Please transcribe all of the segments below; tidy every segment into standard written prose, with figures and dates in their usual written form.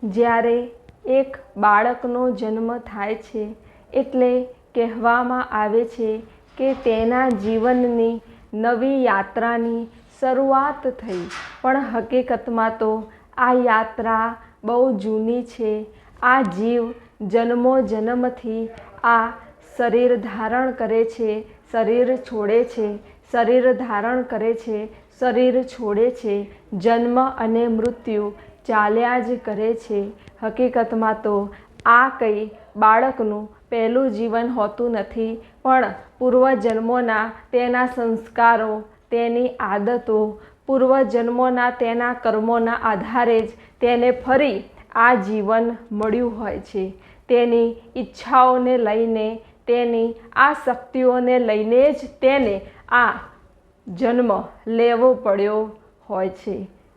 જ્યારે એક બાળકનો જન્મ થાય છે એટલે કહેવામાં આવે છે કે તેના જીવનની નવી યાત્રાની શરૂઆત થઈ, પણ હકીકતમાં તો આ યાત્રા બહુ જૂની છે. આ જીવ જન્મો જન્મથી આ શરીર ધારણ કરે છે, શરીર છોડે છે, શરીર ધારણ કરે છે, શરીર છોડે છે. જન્મ અને મૃત્યુ ચાલ્યા જ કરે છે. હકીકતમાં તો આ કંઈ બાળકનું પહેલું જીવન હોતું નથી, પણ પૂર્વજન્મોના તેના સંસ્કારો, તેની આદતો, પૂર્વજન્મોના તેના કર્મોના આધારે જ તેને ફરી આ જીવન મળ્યું હોય છે. તેની ઈચ્છાઓને લઈને, તેની આ શક્તિઓને લઈને જ તેને આ જન્મ લેવો પડ્યો હોય છે.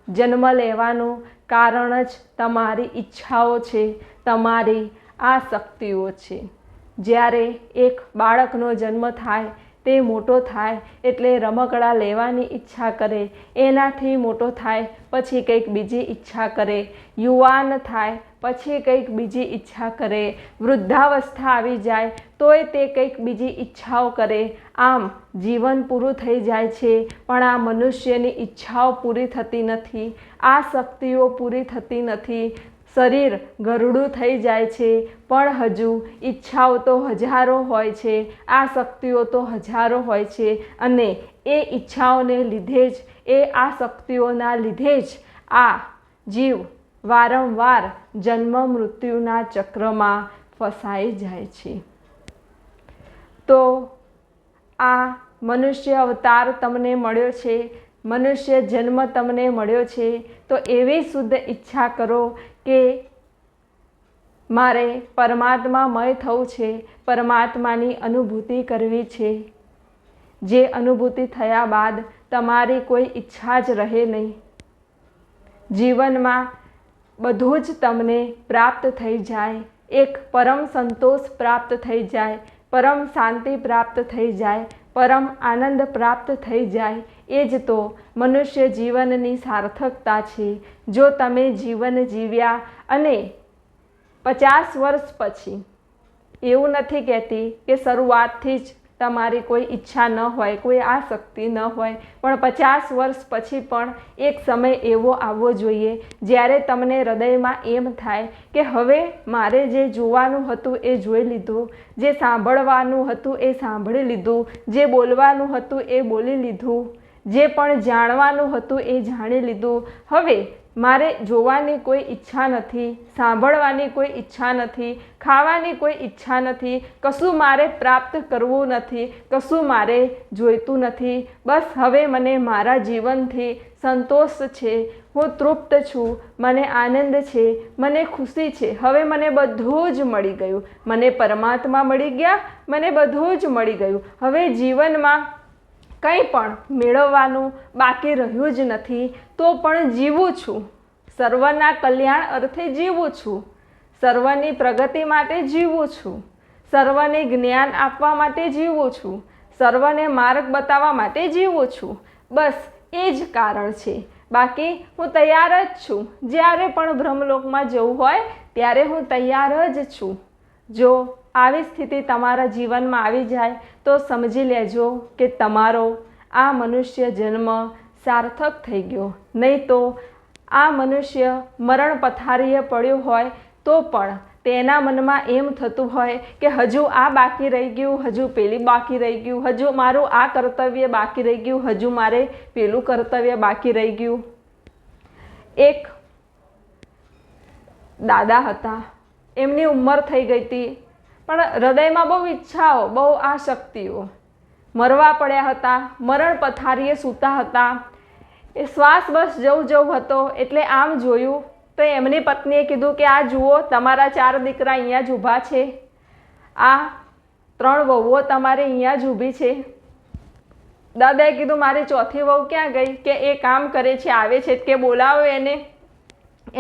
જન્મ લેવાનું કારણ જ તમારી ઈચ્છાઓ છે, તમારી આ શક્તિઓ છે. જ્યારે એક બાળકનો જન્મ થાય, તે મોટો થાય એટલે રમકડાં લેવાની ઈચ્છા કરે, એનાથી મોટો થાય પછી કંઈક બીજી ઈચ્છા કરે, યુવાન થાય પછી કંઈક બીજી ઈચ્છા કરે, વૃદ્ધાવસ્થા આવી જાય તોય તે કંઈક બીજી ઈચ્છાઓ કરે. આમ જીવન પૂરું થઈ જાય છે, પણ આ મનુષ્યની ઈચ્છાઓ પૂરી થતી નથી, આ શક્તિઓ પૂરી થતી નથી. શરીર ગરડું થઈ જાય છે, પણ હજુ ઈચ્છાઓ તો હજારો હોય છે, આ શક્તિઓ તો હજારો હોય છે, અને એ ઈચ્છાઓને લીધે જ, એ આ શક્તિઓના લીધે જ આ જીવ વારંવાર જન્મ મૃત્યુના ચક્રમાં ફસાઈ જાય છે. તો આ મનુષ્ય અવતાર તમને મળ્યો છે, મનુષ્ય જન્મ તમને મળ્યો છે, તો એવી શુદ્ધ ઈચ્છા કરો કે મારે પરમાત્મામય થવું છે, પરમાત્માની અનુભૂતિ કરવી છે. જે અનુભૂતિ થયા બાદ તમારી કોઈ ઈચ્છા જ રહે નહીં. જીવનમાં બધું જ તમને પ્રાપ્ત થઈ જાય, એક પરમ સંતોષ પ્રાપ્ત થઈ જાય, પરમ શાંતિ પ્રાપ્ત થઈ જાય, પરમ આનંદ પ્રાપ્ત થઈ જાય. એ જ તો મનુષ્ય જીવનની સાર્થકતા છે. જો તમે જીવન જીવ્યા અને 50 વર્ષ પછી, એવું નથી કહેતી કે શરૂઆતથી જ તમારી કોઈ ઈચ્છા ન હોય, કોઈ આસક્તિ ન હોય, પણ 50 વર્ષ પછી પણ એક સમય એવો આવવો જોઈએ જ્યારે તમને હૃદયમાં એમ થાય કે હવે મારે જે જોવાનું હતું એ જોઈ લીધું, જે સાંભળવાનું હતું એ સાંભળી લીધું, જે બોલવાનું હતું એ બોલી લીધું, જે પણ જાણવાનું હતું એ જાણી લીધું. હવે મારે જોવાની કોઈ ઈચ્છા નથી, સાંભળવાની કોઈ ઈચ્છા નથી, ખાવાની કોઈ ઈચ્છા નથી, કશું મારે પ્રાપ્ત કરવું નથી, કશું મારે જોઈતું નથી. બસ હવે મને મારા જીવનથી સંતોષ છે, હું તૃપ્ત છું, મને આનંદ છે, મને ખુશી છે. હવે મને બધું જ મળી ગયું, મને પરમાત્મા મળી ગયા, મને બધું જ મળી ગયું. હવે જીવનમાં કંઈ પણ મેળવવાનું બાકી રહ્યું જ નથી, તો પણ જીવું છું. સર્વના કલ્યાણ અર્થે જીવું છું, સર્વની પ્રગતિ માટે જીવું છું, સર્વને જ્ઞાન આપવા માટે જીવું છું, સર્વને માર્ગ બતાવવા માટે જીવું છું. બસ એ જ કારણ છે. બાકી હું તૈયાર જ છું. જ્યારે પણ બ્રહ્મલોકમાં જવું હોય ત્યારે હું તૈયાર જ છું. જો આવી સ્થિતિ તમારા જીવનમાં આવી જાય તો સમજી લેજો કે તમારો આ મનુષ્ય જન્મ સાર્થક થઈ ગયો. નહીં તો આ મનુષ્ય મરણ પથારીએ પડ્યો હોય તો પણ તેના મનમાં એમ થતું હોય કે હજુ આ બાકી રહી ગયું, હજુ પેલી બાકી રહી ગયું, હજુ મારું આ કર્તવ્ય બાકી રહી ગયું, હજુ મારે પેલું કર્તવ્ય બાકી રહી ગયું. એક દાદા હતા, એમની ઉંમર થઈ ગઈ હતી, પણ હૃદયમાં બહુ ઈચ્છાઓ, બહુ આસક્તિઓ. મરવા પડ્યા હતા, મરણ પથારીએ સૂતા હતા. એ શ્વાસ બસ જવું હતો એટલે આમ જોયું તો એમની પત્નીએ કીધું કે આ જુઓ, તમારા 4 દીકરા અહીંયા જ ઊભા છે, આ 3 વહુઓ તમારે અહીંયા જ ઊભી છે. દાદાએ કીધું મારી ચોથી વહુ ક્યાં ગઈ? કે એ કામ કરે છે, આવે છે, કે બોલાવો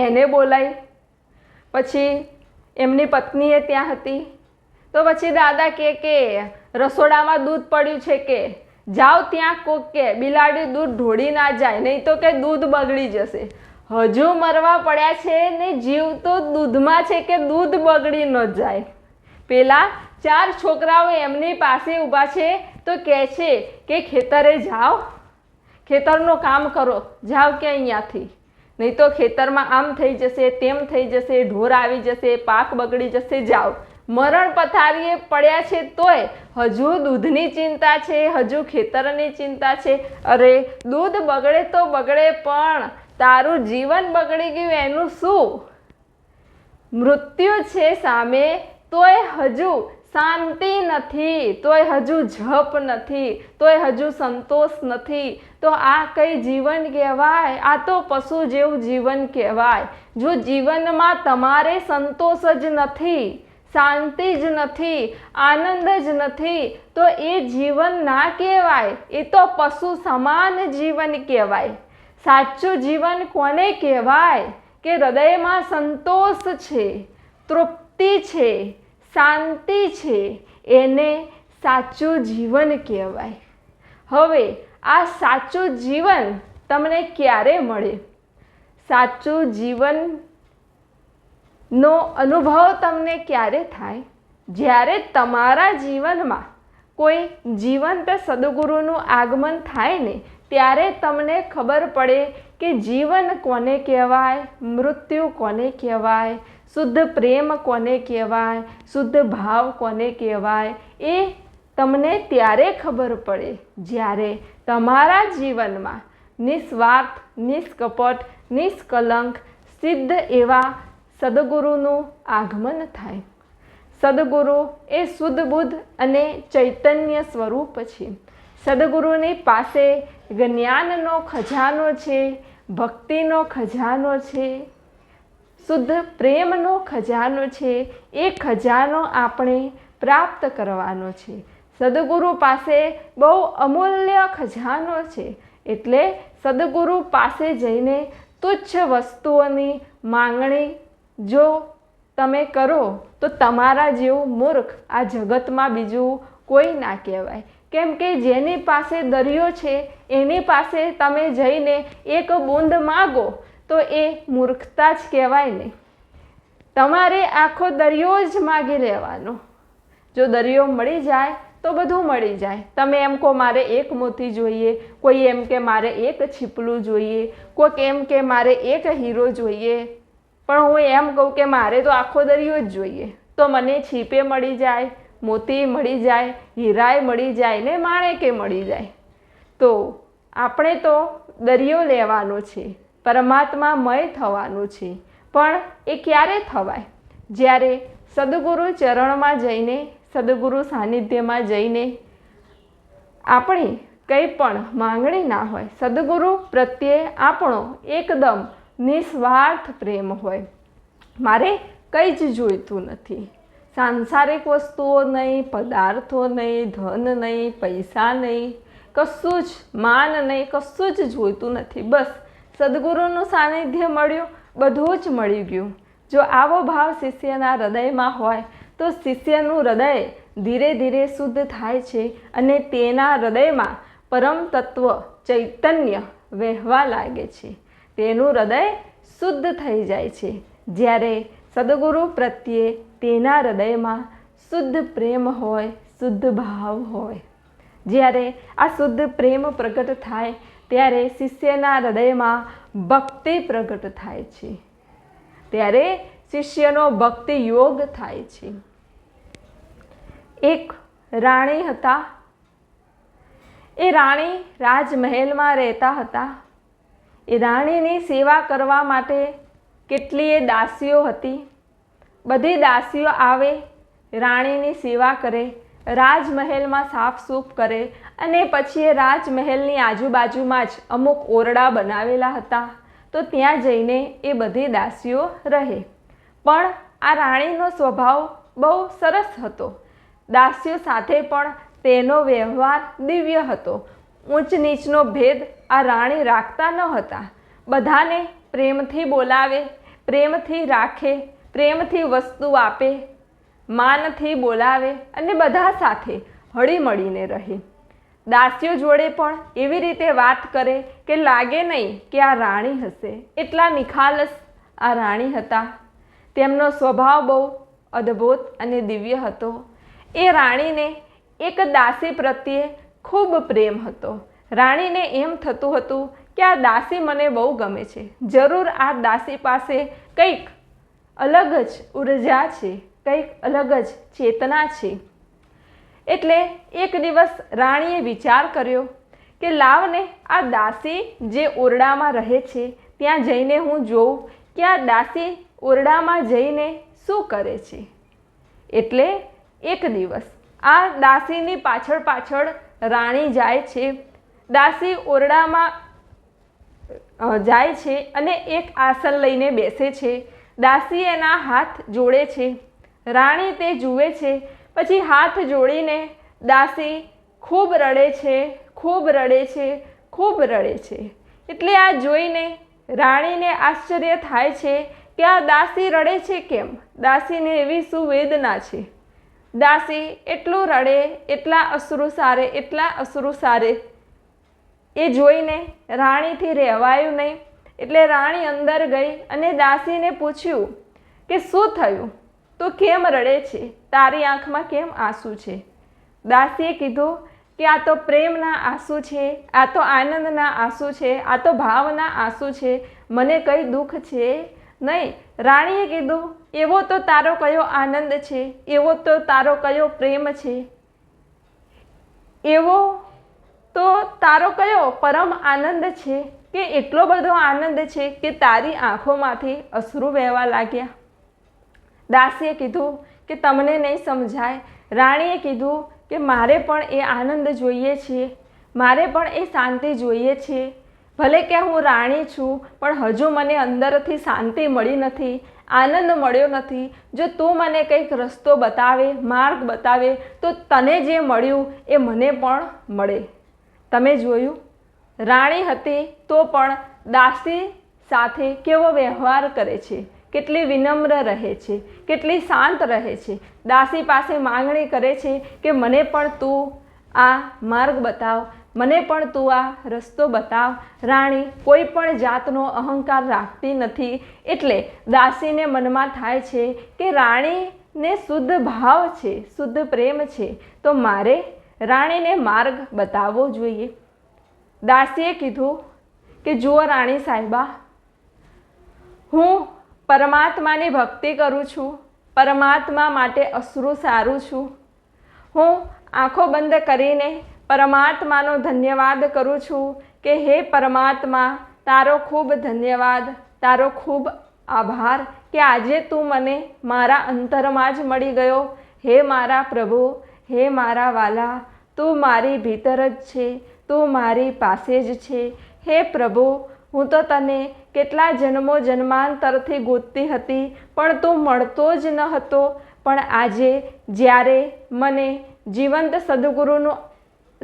એને બોલાવી. પછી એમની પત્નીએ ત્યાં હતી. તો પછી દાદા કે રસોડામાં દૂધ પડ્યું છે, કે જાઓ ત્યાં કોક કે બિલાડી દૂધ ઢોળી ના જાય, નહીં તો કે દૂધ બગડી જશે. હજુ મરવા પડ્યા છે ને જીવ તો દૂધમાં છે કે દૂધ બગડી ન જાય. પેલા 4 છોકરાઓ એમની પાસે ઊભા છે તો કહે છે કે ખેતરે જાઓ, ખેતરનું કામ કરો, જાઓ કે અહીંયાથી, નહીં તો ખેતરમાં આમ થઈ જશે, તેમ થઈ જશે, ઢોર આવી જશે, પાક બગડી જશે, જાઓ. મરણ પથારીએ પડ્યા છે તોય હજુ દૂધની ચિંતા છે, હજુ ખેતરની ચિંતા છે. અરે દૂધ બગડે તો બગડે, પણ તારું જીવન બગડી ગયું એનું શું? મૃત્યુ છે સામે તોય હજુ શાંતિ નથી, તોય હજુ જપ નથી, તોય હજુ સંતોષ નથી. તો આ કઈ જીવન કહેવાય? આ તો પશુ જેવું જીવન કહેવાય. જો જીવનમાં તમારે સંતોષ જ નથી, શાંતિ જ નથી, આનંદ જ નથી, તો એ જીવન ના કહેવાય, એ તો પશુ સમાન જીવન કહેવાય. સાચું જીવન કોને કહેવાય? કે હૃદયમાં સંતોષ છે, તૃપ્તિ છે, શાંતિ છે, એને સાચું જીવન કહેવાય. હવે આ સાચું જીવન તમને ક્યારે મળે? સાચું જીવન નો અનુભવ તમને ક્યારે થાય? જ્યારે તમારા જીવનમાં કોઈ જીવંત સદગુરુનું આગમન થાય ને, ત્યારે તમને ખબર પડે કે જીવન કોને કહેવાય, મૃત્યુ કોને કહેવાય, શુદ્ધ પ્રેમ કોને કહેવાય, શુદ્ધ ભાવ કોને કહેવાય. એ તમને ત્યારે ખબર પડે જ્યારે તમારા જીવનમાં નિસ્વાર્થ, નિષ્કપટ, નિષ્કલંક, સિદ્ધ એવા સદગુરુનું આગમન થાય. સદગુરુ એ શુદ્ધ બુદ્ધ અને ચૈતન્ય સ્વરૂપ છે. સદગુરુની પાસે જ્ઞાનનો ખજાનો છે, ભક્તિનો ખજાનો છે, શુદ્ધ પ્રેમનો ખજાનો છે. એ ખજાનો આપણે પ્રાપ્ત કરવાનો છે. સદગુરુ પાસે બહુ અમૂલ્ય ખજાનો છે. એટલે સદગુરુ પાસે જઈને તુચ્છ વસ્તુઓની માંગણી જો તમે કરો તો તમારા જેવું મૂર્ખ આ જગતમાં બીજું કોઈ ના કહેવાય. કેમ કે જેની પાસે દરિયો છે એની પાસે તમે જઈને એક બૂંદ માગો તો એ મૂર્ખતા જ કહેવાય ને. તમારે આખો દરિયો જ માગી લેવાનો. જો દરિયો મળી જાય તો બધું મળી જાય. તમે એમ કહો મારે એક મોતી જોઈએ, કોઈ એમ કે મારે એક છીપલું જોઈએ, કોઈક એમ કે મારે એક હીરો જોઈએ, પણ હું એમ કહું કે મારે તો આખો દરિયો જ જોઈએ, તો મને છીપે મળી જાય, મોતી મળી જાય, હીરાય મળી જાય ને માણેકે મળી જાય. તો આપણે તો દરિયો લેવાનો છે, પરમાત્મામય થવાનું છે. પણ એ ક્યારે થવાય? જ્યારે સદગુરુ ચરણમાં જઈને, સદગુરુ સાનિધ્યમાં જઈને આપણી કંઈ પણ માંગણી ના હોય, સદગુરુ પ્રત્યે આપણો એકદમ નિસ્વાર્થ પ્રેમ હોય. મારે કંઈ જ જોઈતું નથી, સાંસારિક વસ્તુઓ નહીં, પદાર્થો નહીં, ધન નહીં, પૈસા નહીં, કશું જ માન નહીં, કશું જ જોઈતું નથી. બસ સદગુરુનું સાનિધ્ય મળ્યું, બધું જ મળી ગયું. જો આવો ભાવ શિષ્યના હૃદયમાં હોય તો શિષ્યનું હૃદય ધીરે ધીરે શુદ્ધ થાય છે અને તેના હૃદયમાં પરમ તત્વ ચૈતન્ય વહેવા લાગે છે. તેનું હૃદય શુદ્ધ થઈ જાય છે. જ્યારે સદગુરુ પ્રત્યે તેના હૃદયમાં શુદ્ધ પ્રેમ હોય, શુદ્ધ ભાવ હોય. જ્યારે આ શુદ્ધ પ્રેમ પ્રગટ થાય ત્યારે શિષ્યના હૃદયમાં ભક્તિ પ્રગટ થાય છે. ત્યારે શિષ્યનો ભક્તિ યોગ થાય છે. એક રાણી હતા. એ રાણી રાજમહેલમાં રહેતા હતા. એ રાણીની સેવા કરવા માટે કેટલીય દાસીઓ હતી. બધી દાસીઓ આવે, રાણીની સેવા કરે, રાજમહેલમાં સાફસૂફ કરે અને પછી એ રાજમહેલની આજુબાજુમાં જ અમુક ઓરડા બનાવેલા હતા. તો ત્યાં જઈને એ બધી દાસીઓ રહે. પણ આ રાણીનો સ્વભાવ બહુ સરસ હતો. દાસીઓ સાથે પણ તેનો વ્યવહાર દિવ્ય હતો. ઊંચ નીચનો ભેદ આ રાણી રાખતા ન હતા. બધાને પ્રેમથી બોલાવે, પ્રેમથી રાખે, પ્રેમથી વસ્તુ આપે, માનથી બોલાવે અને બધા સાથે હળીમળીને રહે. દાસીઓ જોડે પણ એવી રીતે વાત કરે કે લાગે નહીં કે આ રાણી હશે. એટલા નિખાલસ આ રાણી હતા. તેમનો સ્વભાવ બહુ અદ્ભુત અને દિવ્ય હતો. એ રાણીને એક દાસી પ્રત્યે ખૂબ પ્રેમ હતો. રાણીને એમ થતું હતું કે આ દાસી મને બહુ ગમે છે. જરૂર આ દાસી પાસે કંઈક અલગ જ ઉર્જા છે, કંઈક અલગ જ ચેતના છે. એટલે એક દિવસ રાણીએ વિચાર કર્યો કે લાવને આ દાસી જે ઓરડામાં રહે છે ત્યાં જઈને હું જોઉં કે આ દાસી ઓરડામાં જઈને શું કરે છે. એટલે એક દિવસ આ દાસીની પાછળ પાછળ રાણી જાય છે. દાસી ઓરડામાં જાય છે અને એક આસન લઈને બેસે છે. દાસી એના હાથ જોડે છે. રાણી તે જુએ છે. પછી હાથ જોડીને દાસી ખૂબ રડે છે, ખૂબ રડે છે, ખૂબ રડે છે. એટલે આ જોઈને રાણીને આશ્ચર્ય થાય છે કે આ દાસી રડે છે કેમ? દાસીને એવી શું વેદના છે? દાસી એટલું રડે, એટલા અશ્રુ સારે, એટલા અશ્રુ સારે. એ જોઈને રાણીથી રહેવાયું નહીં. એટલે રાણી અંદર ગઈ અને દાસીને પૂછ્યું કે શું થયું? તું કેમ રડે છે? તારી આંખમાં કેમ આંસુ છે? દાસીએ કીધું કે આ તો પ્રેમના આંસુ છે, આ તો આનંદના આંસુ છે, આ તો ભાવના આંસુ છે, મને કંઈ દુઃખ છે નહીં. રાણીએ કીધું એવો તો તારો કયો આનંદ છે, એવો તો તારો કયો પ્રેમ છે, એવો તો તારો કયો પરમ આનંદ છે કે એટલો બધો આનંદ છે કે તારી આંખોમાંથી અશ્રુ વહેવા લાગ્યા. દાસીએ કીધું કે તમને નહીં સમજાય. રાણીએ કીધું કે મારે પણ એ આનંદ જોઈએ છે, મારે પણ એ શાંતિ જોઈએ છે. ભલે કે હું રાણી છું પણ હજુ મને અંદરથી શાંતિ મળી નથી, આનંદ મળ્યો નથી. જો તું મને કંઈક રસ્તો બતાવે, માર્ગ બતાવે તો તને જે મળ્યું એ મને પણ મળે. તમે જોયું, રાણી હતી તો પણ દાસી સાથે કેવો વ્યવહાર કરે છે, કેટલી વિનમ્ર રહે છે, કેટલી શાંત રહે છે. દાસી પાસે માંગણી કરે છે કે મને પણ તું આ માર્ગ બતાવ, મને પણ તું આ રસ્તો બતાવ. રાણી કોઈ પણ જાતનો અહંકાર રાખતી નથી. એટલે દાસીને મનમાં થાય છે કે રાણીને શુદ્ધ ભાવ છે, શુદ્ધ પ્રેમ છે, તો મારે રાણીને માર્ગ બતાવવો જોઈએ. દાસીએ કીધું કે જુઓ રાણી સાહેબા, હું પરમાત્માની ભક્તિ કરું છું, પરમાત્મા માટે અશ્રુ સારું છું. હું આંખો બંધ કરીને પરમાત્માનો ધન્યવાદ કરું છું કે હે પરમાત્મા, તારો ખૂબ ધન્યવાદ, તારો ખૂબ આભાર કે આજે તું મને મારા અંતરમાં જ મળી ગયો. હે મારા પ્રભુ, હે મારા વાલા, તું મારી ભીતર જ છે, તું મારી પાસે જ છે. હે પ્રભુ, હું તો તને કેટલા જન્મો જન્માંતરથી ગોતતી હતી પણ તું મળતો જ ન હતો. પણ આજે જ્યારે મને જીવંત સદગુરુનું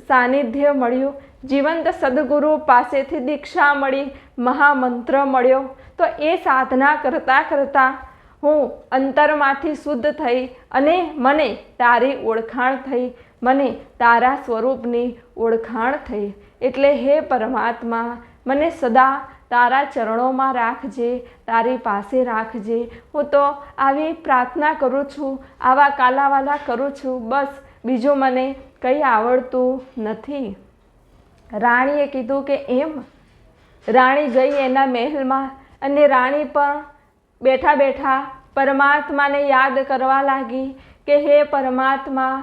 સાનિધ્ય મળ્યું, જીવંત સદગુરુ પાસેથી દીક્ષા મળી, મહામંત્ર મળ્યો, તો એ સાધના કરતાં કરતાં હું અંતરમાંથી શુદ્ધ થઈ અને મને તારી ઓળખાણ થઈ, મને તારા સ્વરૂપની ઓળખાણ થઈ. એટલે હે પરમાત્મા, મને સદા તારા ચરણોમાં રાખજે, તારી પાસે રાખજે. હું તો આવી પ્રાર્થના કરું છું, આવા કાલાવાલા કરું છું. બસ બીજું મને કંઈ આવડતું નથી. રાણીએ કીધું કે એમ. રાણી ગઈ એના મહેલમાં અને રાણી પણ બેઠા બેઠા પરમાત્માને યાદ કરવા લાગી કે હે પરમાત્મા,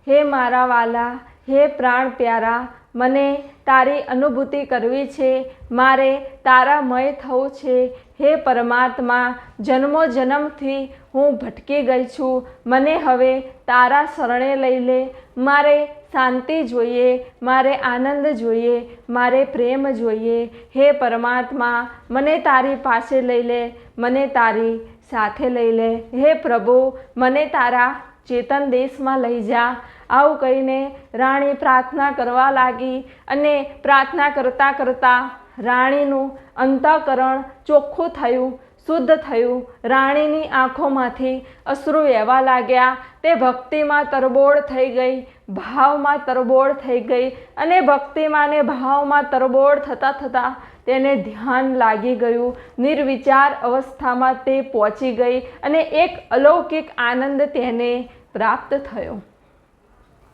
હે મારા વાલા, હે પ્રાણ પ્યારા, મને તારી અનુભૂતિ કરવી છે, મારે તારામય થવું છે. હે પરમાત્મા, જન્મો જન્મથી હું ભટકી ગઈ છું, મને હવે તારા શરણે લઈ લે. મારે શાંતિ જોઈએ, મારે આનંદ જોઈએ, મારે પ્રેમ જોઈએ. હે પરમાત્મા, મને તારી પાસે લઈ લે, મને તારી સાથે લઈ લે. હે પ્રભુ, મને તારા ચેતન દેશમાં લઈ જા. આવું કહીને રાણી પ્રાર્થના કરવા લાગી અને પ્રાર્થના કરતાં કરતાં રાણીનું અંતઃકરણ ચોખ્ખું થયું, શુદ્ધ થયું. રાણીની આંખોમાંથી અશ્રુ વહેવા લાગ્યા. તે ભક્તિમાં તરબોળ થઈ ગઈ, ભાવમાં તરબોળ થઈ ગઈ અને ભક્તિમાં ને ભાવમાં તરબોળ થતાં થતાં તેને ધ્યાન લાગી ગયું. નિર્વિચાર અવસ્થામાં તે પહોંચી ગઈ અને એક અલૌકિક આનંદ તેને પ્રાપ્ત થયો.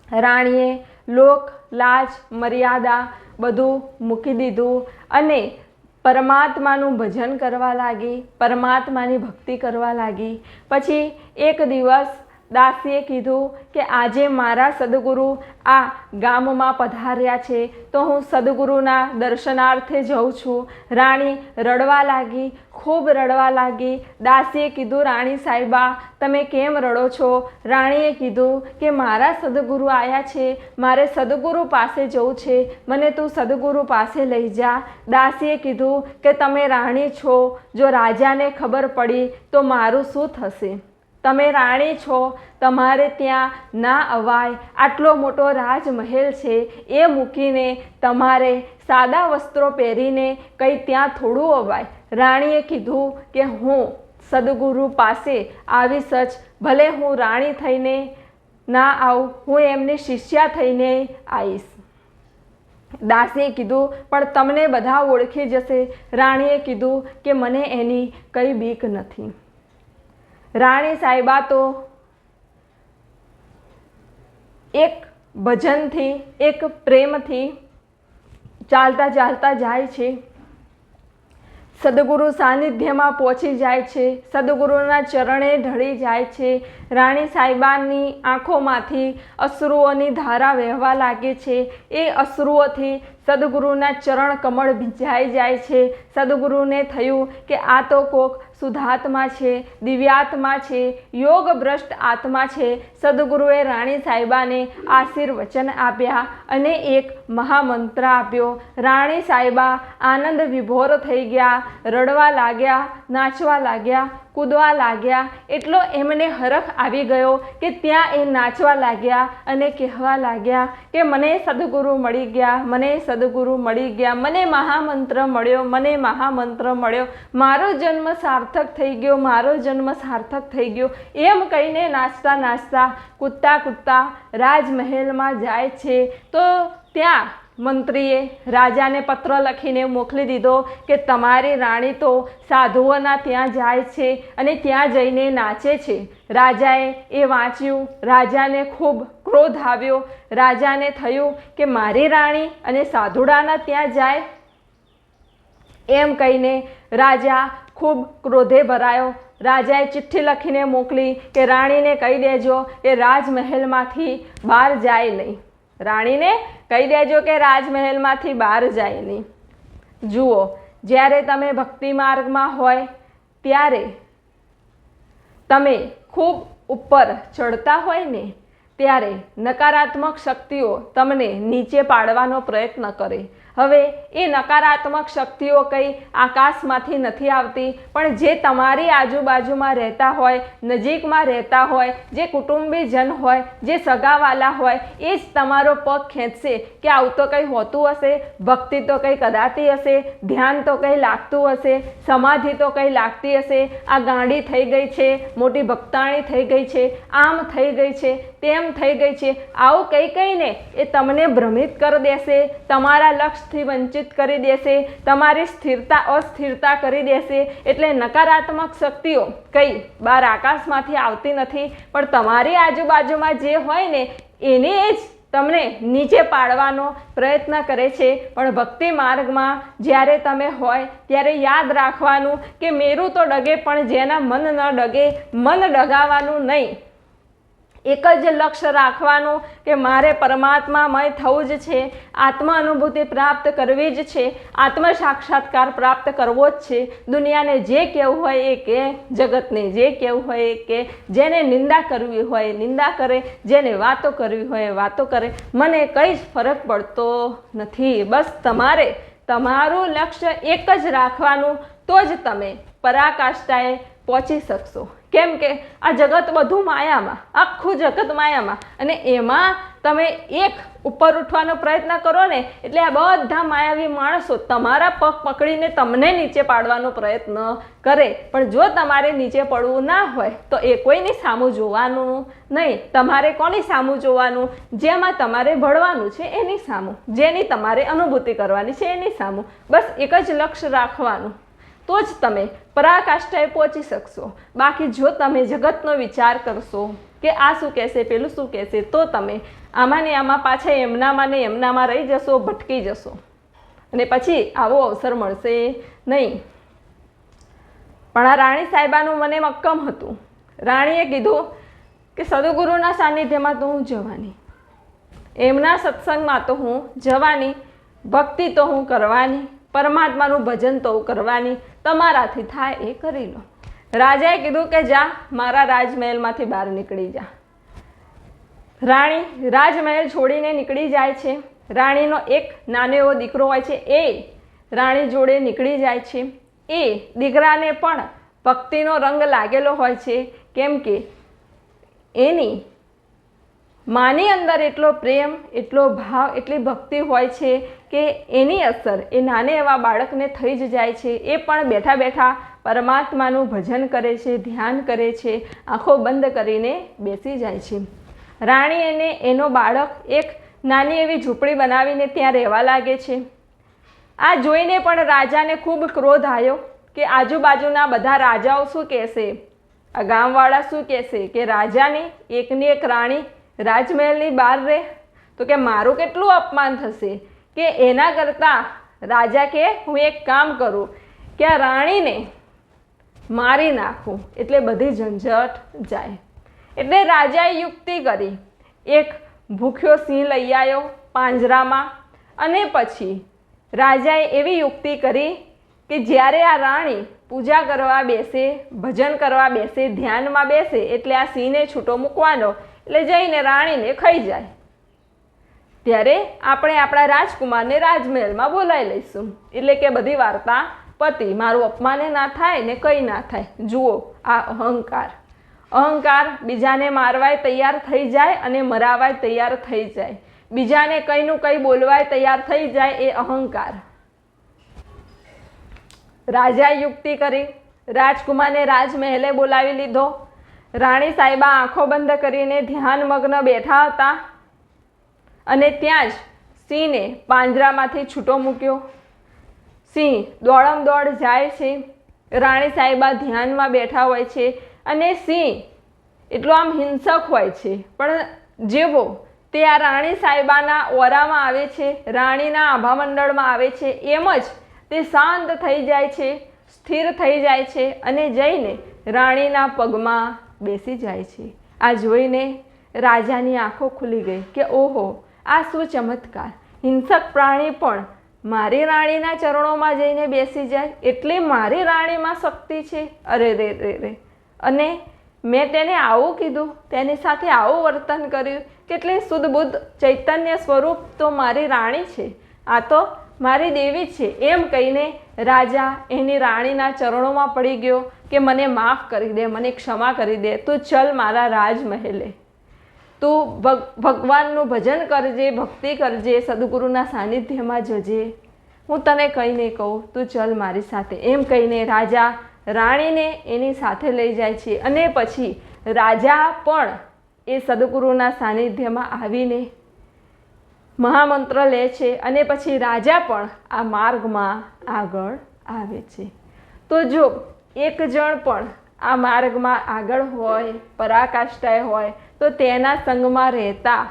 રાણીએ લોક, લાજ, મર્યાદા બધું મૂકી દીધું અને પરમાત્માનું ભજન કરવા લાગી, પરમાત્માની ભક્તિ કરવા લાગી. પછી એક દિવસ દાસીએ કીધું કે આજે મારા સદગુરુ આ ગામમાં પધાર્યા છે તો હું સદગુરુના દર્શનાર્થે જઉં છું. રાણી રડવા લાગી, ખૂબ રડવા લાગી. દાસીએ કીધું, રાણી સાહેબા તમે કેમ રડો છો? રાણીએ કીધું કે મારા સદગુરુ આવ્યા છે, મારે સદગુરુ પાસે જવું છે, મને તું સદગુરુ પાસે લઈ જા. દાસીએ કીધું કે તમે રાણી છો, જો રાજાને ખબર પડી તો મારું શું થશે? તમે રાણી છો, તમારે ત્યાં ના અવાય. આટલો મોટો રાજમહેલ છે એ મૂકીને તમારે સાદા વસ્ત્રો પહેરીને કંઈ ત્યાં થોડું અવાય. રાણીએ કીધું કે હું સદગુરુ પાસે આવીશ જ, ભલે હું રાણી થઈને ના આવું, હું એમની શિષ્યા થઈને આવીશ. દાસીએ કીધું પણ તમને બધા ઓળખી જશે. રાણીએ કીધું કે મને એની કંઈ બીક નથી. રાણી સાહેબા તો એક ભજનથી, એક પ્રેમથી ચાલતા ચાલતા જાય છે. સદગુરુ સાનિધ્યમાં પહોંચી જાય છે, સદગુરુના ચરણે ઢળી જાય છે. રાણી સાહેબાની આંખોમાંથી અશ્રુઓની ધારા વહેવા લાગે છે. એ અશ્રુઓથી સદગુરુના ચરણ કમળ ભીંજાઈ જાય છે. સદગુરુને થયું કે આ તો કોક શુદ્ધાત્મા છે, દિવ્યાત્મા છે, યોગ ભ્રષ્ટ આત્મા છે. સદગુરુએ રાણી સાહેબાને આશીર્વચન આપ્યા અને એક મહામંત્ર આપ્યો. રાણી સાહેબા આનંદ વિભોર થઈ ગયા, રડવા લાગ્યા, નાચવા લાગ્યા, કૂદવા લાગ્યા. એટલો એમને હરખ આવી ગયો કે ત્યાં એ નાચવા લાગ્યા અને કહેવા લાગ્યા કે મને સદગુરુ મળી ગયા, મને સદગુરુ મળી ગયા, મને મહામંત્ર મળ્યો, મને મહામંત્ર મળ્યો, મારો જન્મ સાર્થક થઈ ગયો, મારો જન્મ સાર્થક થઈ ગયો. એમ કહીને નાચતા નાચતા, કૂદતા કૂદતા રાજમહેલમાં જાય છે. તો ત્યાં મંત્રીએ રાજાને પત્ર લખીને મોકલી દીધો કે તમારી રાણી તો સાધુઓના ત્યાં જાય છે અને ત્યાં જઈને નાચે છે. રાજાએ એ વાંચ્યું. રાજાને ખૂબ ક્રોધ આવ્યો. રાજાને થયું કે મારી રાણી અને સાધુડાના ત્યાં જાય. એમ કહીને રાજા ખૂબ ક્રોધે ભરાયો. રાજાએ ચિઠ્ઠી લખીને મોકલી કે રાણીને કહી દેજો કે રાજમહેલમાંથી બહાર જાય નહીં. રાણીને કહી દેજો કે રાજમહેલમાંથી બહાર જાય નહીં. જુઓ, જ્યારે તમે ભક્તિ માર્ગમાં હોય ત્યારે તમે ખૂબ ઉપર ચડતા હોય ને ત્યારે નકારાત્મક શક્તિઓ તમને નીચે પાડવાનો પ્રયત્ન કરે. હવે એ નકારાત્મક શક્તિઓ કંઈ આકાશમાંથી નથી આવતી, પણ જે તમારી આજુબાજુમાં રહેતા હોય, નજીકમાં રહેતા હોય, જે કુટુંબીજન હોય, જે સગાવાલા હોય, એ જ તમારો પગ ખેંચશે કે આવું તો કંઈ હોતું હશે, ભક્તિ તો કંઈ કદાતી હશે, ધ્યાન તો કંઈ લાગતું હશે, સમાધિ તો કંઈ લાગતી હશે, આ ગાંડી થઈ ગઈ છે, મોટી ભક્તાણી થઈ ગઈ છે, આમ થઈ ગઈ છે, તેમ થઈ ગઈ છે. આવું કંઈ કહીને એ તમને ભ્રમિત કરી દેશે, તમારા લક્ષ્યથી વંચિત કરી દેશે, તમારી અસ્થિરતા કરી દેશે. એટલે નકારાત્મક શક્તિઓ કંઈ બહાર આકાશમાંથી આવતી નથી, પણ તમારી આજુબાજુમાં જે હોય ને એને જ તમને નીચે પાડવાનો પ્રયત્ન કરે છે. પણ ભક્તિ માર્ગમાં જ્યારે તમે હોય ત્યારે યાદ રાખવાનું કે મેરું તો ડગે પણ જેના મન ન ડગે, મન ડગાવવાનું નહીં. એક જ લક્ષ્ય રાખવાનું કે મારે પરમાત્મામય થવું જ છે, આત્મ અનુભૂતિ પ્રાપ્ત કરવી જ છે, આત્મ સાક્ષાત્કાર પ્રાપ્ત કરવો જ છે. દુનિયાને જે કહેવું હોય એ કહે, જગતને જે કહેવું હોય એ કહે, જેને નિંદા કરવી હોય નિંદા કરે, જેને વાતો કરવી હોય વાતો કરે, મને કંઈ જ ફરક પડતો નથી. બસ તમારે તમારું લક્ષ્ય એક જ રાખવાનું, તો જ તમે પરાકાષ્ઠાએ પહોંચી શકશો. કેમ કે આ જગત બધું માયામાં, આખું જગત માયામાં, અને એમાં તમે એક ઉપર ઉઠવાનો પ્રયત્ન કરો ને એટલે આ બધા માયાવી માણસો તમારા પગ પકડીને તમને નીચે પાડવાનો પ્રયત્ન કરે. પણ જો તમારે નીચે પડવું ના હોય તો એ કોઈની સામું જોવાનું નહીં. તમારે કોની સામું જોવાનું? જેમાં તમારે ભળવાનું છે એની સામું, જેની તમારે અનુભૂતિ કરવાની છે એની સામું. બસ એક જ લક્ષ્ય રાખવાનું, તો જ તમે પરાકાષ્ઠાએ પહોંચી શકશો. બાકી જો તમે જગતનો વિચાર કરશો કે આ શું કહેશે, પેલું શું કહેશે, તો તમે આમાં ને આમાં પાછા એમનામાં ને એમનામાં રહી જશો, ભટકી જશો, અને પછી આવો અવસર મળશે નહીં. પણ આ રાણી સાહેબાનું મને મક્કમ હતું. રાણીએ કીધું કે સદગુરુના સાનિધ્યમાં તો હું જવાની, એમના સત્સંગમાં તો હું જવાની, ભક્તિ તો હું કરવાની, પરમાત્માનું ભજન તો કરવાની, તમારાથી થાય એ કરી લો. રાજાએ કીધું કે જા, મારા રાજમહેલમાંથી બહાર નીકળી જા. રાણી રાજમહેલ છોડીને નીકળી જાય છે. રાણીનો એક નાનો એવો દીકરો હોય છે, એ રાણી જોડે નીકળી જાય છે. એ દીકરાને પણ ભક્તિનો રંગ લાગેલો હોય છે, કેમ કે એની માની અંદર એટલો પ્રેમ, એટલો ભાવ, એટલી ભક્તિ હોય છે કે એની અસર એ નાને એવા બાળકને થઈ જ જાય છે. એ પણ બેઠા બેઠા પરમાત્માનું ભજન કરે છે, ધ્યાન કરે છે, આંખો બંધ કરીને બેસી જાય છે. રાણી અને એનો બાળક એક નાની એવી ઝૂંપડી બનાવીને ત્યાં રહેવા લાગે છે. આ જોઈને પણ રાજાને ખૂબ ક્રોધ આવ્યો કે આજુબાજુના બધા રાજાઓ શું કહેશે, આ ગામવાળા શું કહેશે કે રાજાની એકની એક રાણી રાજમહેલની બહાર રહે, તો કે મારું કેટલું અપમાન થશે. કે એના કરતાં રાજા કે હું એક કામ કરું કે આ રાણીને મારી નાખું એટલે બધી ઝંઝટ જાય. એટલે રાજાએ યુક્તિ કરી, એક ભૂખ્યો સિંહ લઈ આવ્યો પાંજરામાં, અને પછી રાજાએ એવી યુક્તિ કરી કે જ્યારે આ રાણી પૂજા કરવા બેસે, ભજન કરવા બેસે, ધ્યાનમાં બેસે એટલે આ સિંહને છૂટો મૂકવાનો, એટલે જઈને રાણીને ખાઈ જાય. ત્યારે આપણે આપણા રાજકુમારને રાજમહેલમાં બોલાવી લઈશું, એટલે કે બધી વાર્તા પતી, મારું અપમાને ના થાય ને કંઈ ના થાય. જુઓ આ અહંકાર, અહંકાર બીજાને મારવાય તૈયાર થઈ જાય અને મરાવાય તૈયાર થઈ જાય, બીજાને કંઈનું કંઈ બોલવાય તૈયાર થઈ જાય, એ અહંકાર. રાજાએ યુક્તિ કરી, રાજકુમારને રાજમહેલે બોલાવી લીધો. રાણી સાહેબા આંખો બંધ કરીને ધ્યાનમગ્ન બેઠા હતા, અને ત્યાં જ સિંહને પાંજરામાંથી છૂટો મૂક્યો. સિંહ દોડમ દોડ જાય છે. રાણી સાહેબા ધ્યાનમાં બેઠા હોય છે, અને સિંહ એટલો આમ હિંસક હોય છે, પણ જેવો તે આ રાણી સાહેબાના ઓરામાં આવે છે, રાણીના આભામંડળમાં આવે છે, એમ જ તે શાંત થઈ જાય છે, સ્થિર થઈ જાય છે, અને જઈને રાણીના પગમાં બેસી જાય છે. આ જોઈને રાજાની આંખો ખુલી ગઈ કે ઓહો, આ શું ચમત્કાર! હિંસક પ્રાણી પણ મારી રાણીના ચરણોમાં જઈને બેસી જાય, એટલે મારી રાણીમાં શક્તિ છે. અરે રે રે રે! અને મેં તેને આવું કીધું, તેની સાથે આવું વર્તન કર્યું, કેટલી શુદ્ધ બુદ્ધ ચૈતન્ય સ્વરૂપ તો મારી રાણી છે, આ તો મારી દેવી છે. એમ કહીને રાજા એની રાણીના ચરણોમાં પડી ગયો કે મને માફ કરી દે, મને ક્ષમા કરી દે, તું ચલ મારા રાજમહેલે, તું ભગવાનનું ભજન કરજે, ભક્તિ કરજે, સદગુરુના સાનિધ્યમાં જજે, હું તને કંઈ નહીં કહું, તું ચલ મારી સાથે. એમ કહીને રાજા રાણીને એની સાથે લઈ જાય છે, અને પછી રાજા પણ એ સદગુરુના સાનિધ્યમાં આવીને મહામંત્ર લે છે, અને પછી રાજા પણ આ માર્ગમાં આગળ આવે છે. તો જો એક જણ પણ આ માર્ગમાં આગળ હોય, પરાકાષ્ઠાએ હોય, તો તેના સંગમાં રહેતા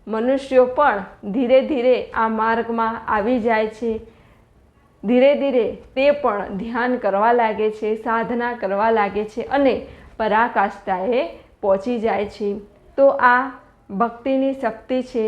મનુષ્યો પણ ધીરે ધીરે આ માર્ગમાં આવી જાય છે. ધીરે ધીરે તે પણ ધ્યાન કરવા લાગે છે, સાધના કરવા લાગે છે, અને પરાકાષ્ઠાએ પહોંચી જાય છે. તો આ ભક્તિની શક્તિ છે.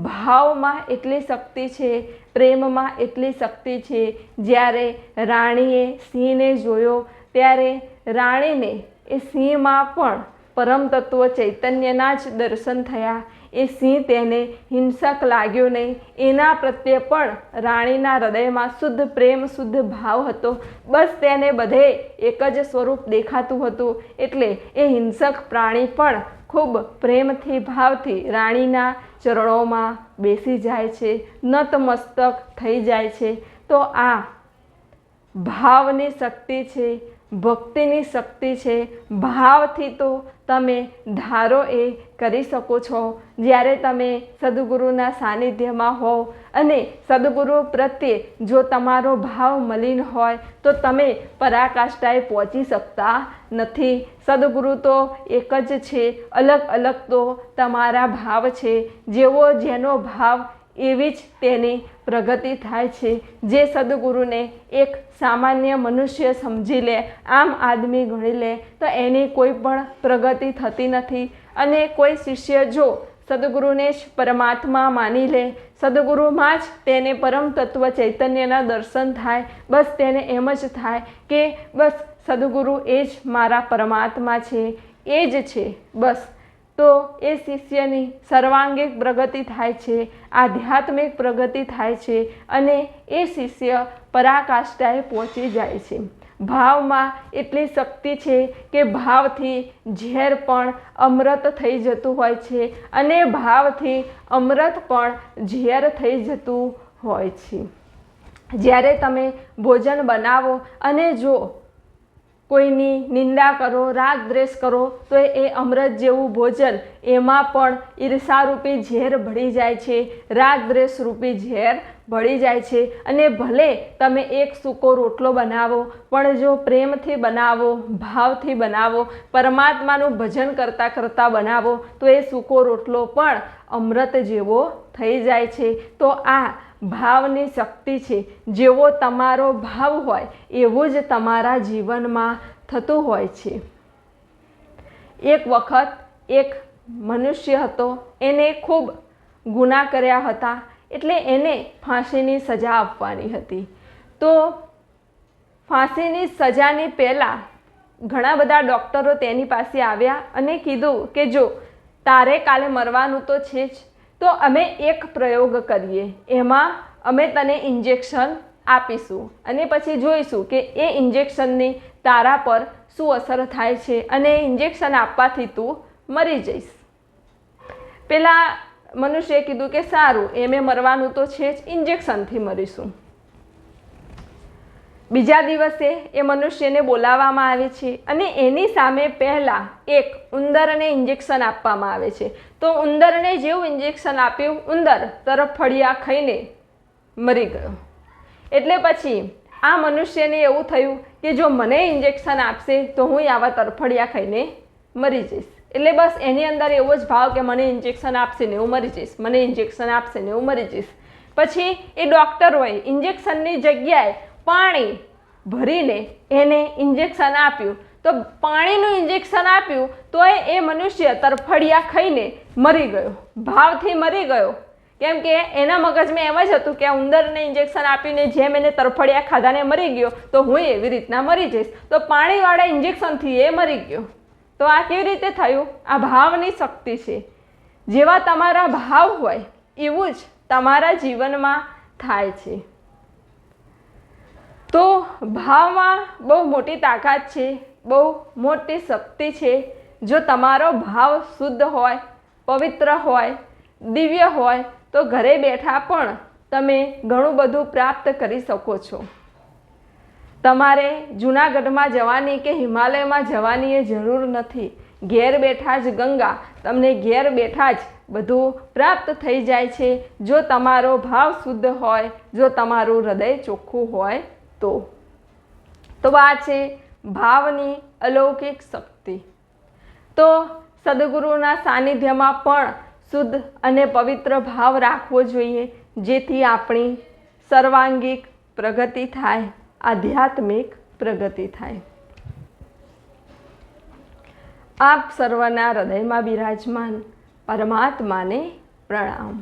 ભાવમાં એટલી શક્તિ છે, પ્રેમમાં એટલી શક્તિ છે. જ્યારે રાણીએ સિંહને જોયો ત્યારે રાણીને એ સિંહમાં પણ પરમ તત્વ ચૈતન્યના જ દર્શન થયા. એ સિંહ તેને હિંસક લાગ્યો નહીં. એના પ્રત્યે પણ રાણીના હૃદયમાં શુદ્ધ પ્રેમ, શુદ્ધ ભાવ હતો. બસ તેને બધે એક જ સ્વરૂપ દેખાતું હતું. એટલે એ હિંસક પ્રાણી પણ ખૂબ પ્રેમથી, ભાવથી રાણીના ચરણોમાં બેસી જાય છે, નતમસ્તક થઈ જાય છે. તો આ ભાવની શક્તિ છે, ભક્તિની શક્તિ છે. ભાવથી તો તમે ધારો એ કરી શકો છો. જ્યારે તમે સદગુરુના સાનિધ્યમાં હોવ અને સદગુરુ પ્રત્યે જો તમારો ભાવ મલિન હોય તો તમે પરાકાષ્ઠાએ પહોંચી શકતા નથી. સદગુરુ તો એક જ છે, અલગ અલગ તો તમારા ભાવ છે. જેવો જેનો ભાવ એવી જ તેની પ્રગતિ થાય છે. જે સદગુરુને એક સામાન્ય મનુષ્ય સમજી લે, આમ આદમી ગણી લે, તો એની કોઈ પણ પ્રગતિ થતી નથી. અને કોઈ શિષ્ય જો સદગુરુને જ પરમાત્મા માની લે, સદગુરુમાં જ તેને પરમ તત્વ ચૈતન્યના દર્શન થાય, બસ તેને એમ જ થાય કે બસ સદગુરુ એ જ મારા પરમાત્મા છે, એ જ છે બસ. તો એ શિષ્યની સર્વાંગિક પ્રગતિ થાય છે, આધ્યાત્મિક પ્રગતિ થાય છે અને એ શિષ્ય પરાકાષ્ઠાએ પહોંચી જાય છે. ભાવમાં એટલી શક્તિ છે કે ભાવથી ઝેર પણ અમૃત થઈ જતું હોય છે અને ભાવથી અમૃત પણ ઝેર થઈ જતું હોય છે. જ્યારે તમે ભોજન બનાવો અને જો કોઈની નિંદા કરો, રાગ દ્વેષ કરો, તો એ અમૃત જેવું ભોજન, એમાં પણ ઈર્ષારૂપી ઝેર ભળી જાય છે, રાગ દ્વેષ રૂપી ઝેર ભળી જાય છે. અને ભલે તમે એક સૂકો રોટલો બનાવો, પણ જો પ્રેમથી બનાવો, ભાવથી બનાવો, પરમાત્માનું ભજન કરતાં કરતાં બનાવો, તો એ સૂકો રોટલો પણ અમૃત જેવો થઈ જાય છે. તો આ ભાવની શક્તિ છે. જેવો તમારો ભાવ હોય એવું જ તમારા જીવનમાં થતું હોય છે. એક વખત એક મનુષ્ય હતો, એને ખૂબ ગુના કર્યા હતા, એટલે એને ફાંસીની સજા આપવાની હતી. તો ફાંસીની સજાની પહેલાં ઘણા બધા ડૉક્ટરો તેની પાસે આવ્યા અને કીધું કે જો તારે કાલે મરવાનું તો છે જ, તો અમે એક પ્રયોગ કરીએ, એમાં અમે તને ઇન્જેક્શન આપીશું અને પછી જોઈશું કે એ ઇન્જેક્શનની તારા પર શું અસર થાય છે અને ઇન્જેક્શન આપવાથી તું મરી જઈશ. પેલા મનુષ્યએ કીધું કે સારું, એમે મરવાનું તો છે જ, ઇન્જેક્શનથી મરીશું. બીજા દિવસે એ મનુષ્યને બોલાવવામાં આવે છે અને એની સામે પહેલાં એક ઉંદરને ઇન્જેક્શન આપવામાં આવે છે. તો ઉંદરને જેવું ઇન્જેક્શન આપ્યું, ઉંદર તરફડિયા ખાઈને મરી ગયો. એટલે પછી આ મનુષ્યને એવું થયું કે જો મને ઇન્જેક્શન આપશે તો હું આવા તરફડિયા ખાઈને મરી જઈશ. એટલે બસ એની અંદર એવો જ ભાવ કે મને ઇન્જેક્શન આપશે ને હું મરી જઈશ, મને ઇન્જેક્શન આપશે ને હું મરી જઈશ. પછી એ ડૉક્ટરોએ ઇન્જેક્શનની જગ્યાએ પાણી ભરીને એને ઇન્જેક્શન આપ્યું. તો પાણીનું ઇન્જેક્શન આપ્યું તો એ મનુષ્ય તરફડિયા ખાઈને મરી ગયો, ભાવથી મરી ગયો. કેમ કે એના મગજમાં એમ જ હતું કે આ ઉંદરને ઇન્જેક્શન આપીને જેમ એને તરફડિયા ખાધાને મરી ગયો, તો હું એવી રીતના મરી જઈશ. તો પાણીવાળા ઇન્જેક્શનથી એ મરી ગયો. તો આ કેવી રીતે થયું? આ ભાવની શક્તિ છે. જેવા તમારા ભાવ હોય એવું જ તમારા જીવનમાં થાય છે. તો ભાવમાં બહુ મોટી તાકાત છે, બહુ મોટી શક્તિ છે. જો તમારો ભાવ શુદ્ધ હોય, પવિત્ર હોય, દિવ્ય હોય, તો ઘરે બેઠા પણ તમે ઘણું બધું પ્રાપ્ત કરી શકો છો. તમારે જૂનાગઢમાં જવાની કે હિમાલયમાં જવાની એ જરૂર નથી. ઘેર બેઠા જ ગંગા તમને ઘેર બેઠા જ બધું પ્રાપ્ત થઈ જાય છે. જો તમારો ભાવ શુદ્ધ હોય, જો તમારું હૃદય ચોખ્ખું હોય તો આ છે ભાવની અલૌકિક શક્તિ. તો સદગુરુના સાનિધ્યમાં પણ શુદ્ધ અને પવિત્ર ભાવ રાખવો જોઈએ, જેથી આપણી સર્વાંગિક પ્રગતિ થાય, આધ્યાત્મિક પ્રગતિ થાય. આપ સર્વના હૃદયમાં બિરાજમાન પરમાત્માને પ્રણામ.